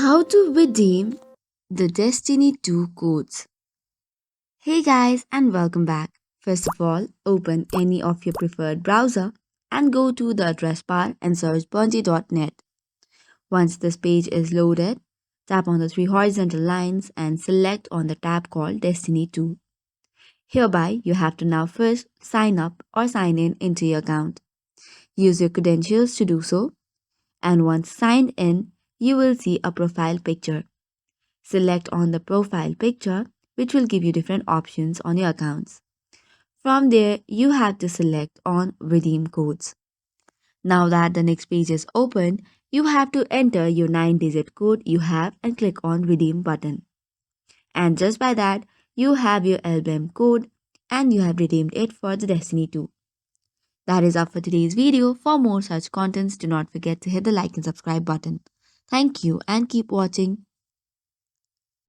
How to redeem the Destiny 2 codes. Hey guys, and welcome back. First of all, open any of your preferred browser and go to the address bar and search bungie.net. Once this page is loaded, tap on the three horizontal lines and select on the tab called Destiny 2. Hereby, you have to now first sign up or sign in into your account. Use your credentials to do so, and once signed in, you will see a profile picture. Select on the profile picture, which will give you different options on your accounts. From there, you have to select on redeem codes. Now that the next page is open, you have to enter your 9-digit code you have and click on redeem button. And just by that, you have your LBM code and you have redeemed it for the Destiny 2. That is all for today's video. For more such contents, do not forget to hit the like and subscribe button. Thank you and keep watching.